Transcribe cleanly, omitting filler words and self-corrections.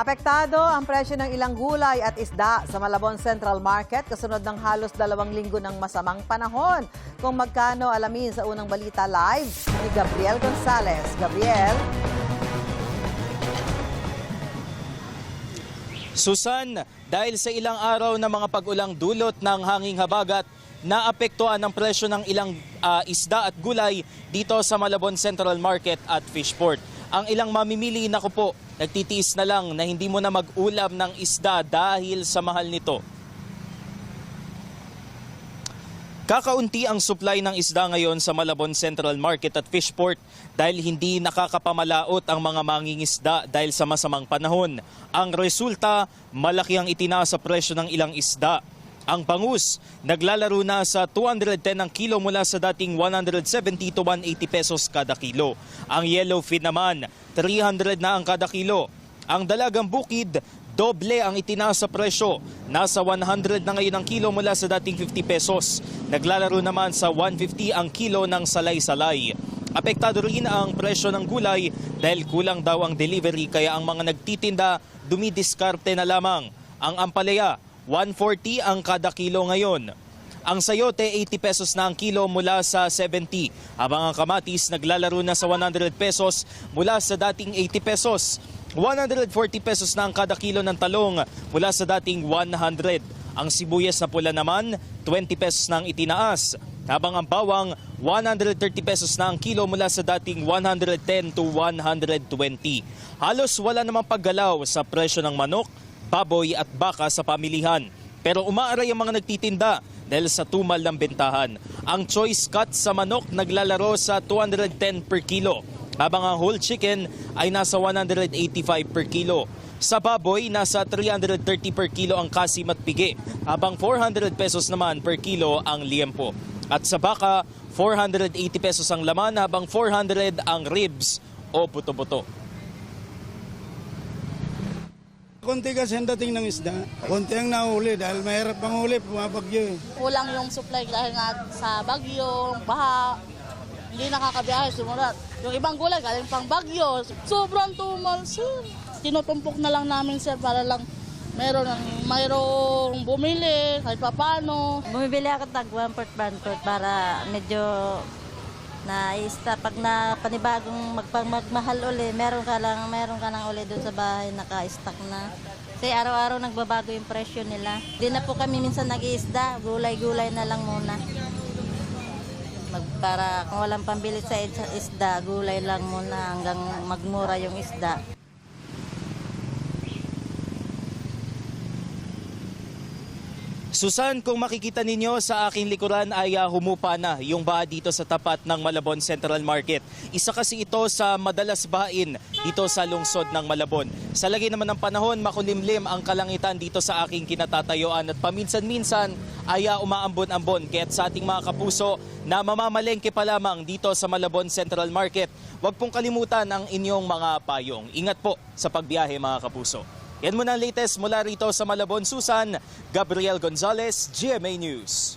Apektado ang presyo ng ilang gulay at isda sa Malabon Central Market kasunod ng halos 2 linggo ng masamang panahon. Kung magkano, alamin sa unang balita live ni Gabriel Gonzalez. Gabriel? Susan, dahil sa ilang araw na mga pag-ulang dulot ng hanging habagat, naapektuhan ang presyo ng ilang isda at gulay dito sa Malabon Central Market at Fishport. Ang ilang mamimili, naku po, nagtitiis na lang na hindi mo na mag-ulam ng isda dahil sa mahal nito. Kakaunti ang supply ng isda ngayon sa Malabon Central Market at Fishport dahil hindi nakakapamalaot ang mga mangingisda dahil sa masamang panahon. Ang resulta, malaki ang itinaas sa presyo ng ilang isda. Ang bangus, naglalaro na sa 210 ang kilo mula sa dating 170 to 180 pesos kada kilo. Ang yellowfin naman, 300 na ang kada kilo. Ang dalagang bukid, doble ang itinaas sa presyo. Nasa 100 na ngayon ang kilo mula sa dating 50 pesos. Naglalaro naman sa 150 ang kilo ng salay-salay. Apektado rin ang presyo ng gulay dahil kulang daw ang delivery kaya ang mga nagtitinda dumidiskarte na lamang. Ang ampalaya, 140 ang kada kilo ngayon. Ang sayote, 80 pesos na ang kilo mula sa 70. Habang ang kamatis naglalaro na sa 100 pesos mula sa dating 80 pesos. 140 pesos na ang kada kilo ng talong mula sa dating 100. Ang sibuyas na pula naman, 20 pesos na ang itinaas. Habang ang bawang, 130 pesos na ang kilo mula sa dating 110 to 120. Halos wala namang paggalaw sa presyo ng manok, baboy at baka sa pamilihan. Pero umaaray ang mga nagtitinda dahil sa tumal ng bentahan. Ang choice cut sa manok naglalaro sa 210 per kilo, habang ang whole chicken ay nasa 185 per kilo. Sa baboy, nasa 330 per kilo ang kasim at pigi, habang 400 pesos naman per kilo ang liempo. At sa baka, 480 pesos ang laman, habang 400 ang ribs o buto-buto. Konti kasi ang dating ng isda. Konti ang nahuli dahil mahirap pang huli, pumapagyo. Kulang yung supply dahil nga sa bagyo, baha, hindi nakakabiyahe, sumulat. Yung ibang gulay galing pang bagyo, sobrang tumal, sir. Tinutumpok na lang namin, sir, para lang mayroong bumili, kahit papano. Bumibili ako tag 1/4 para medyo pag na panibagong magmahal uli, meron ka lang uli doon sa bahay, naka-stock na. Kasi araw-araw nagbabago yung presyo nila. Di na po kami minsan nag-iisda, gulay-gulay na lang muna. Para kung walang pambili sa isda, gulay lang muna hanggang magmura yung isda. Susan, kung makikita ninyo sa aking likuran ay humupa na yung baha dito sa tapat ng Malabon Central Market. Isa kasi ito sa madalas bahain dito sa lungsod ng Malabon. Sa lagay naman ng panahon, makulimlim ang kalangitan dito sa aking kinatatayuan at paminsan-minsan ay umaambon-ambon. Kaya't sa ating mga kapuso na mamamalengke pa lamang dito sa Malabon Central Market, huwag pong kalimutan ang inyong mga payong. Ingat po sa pagbiyahe, mga kapuso. Yan muna ang latest mula rito sa Malabon, Susan. Gabriel Gonzalez, GMA News.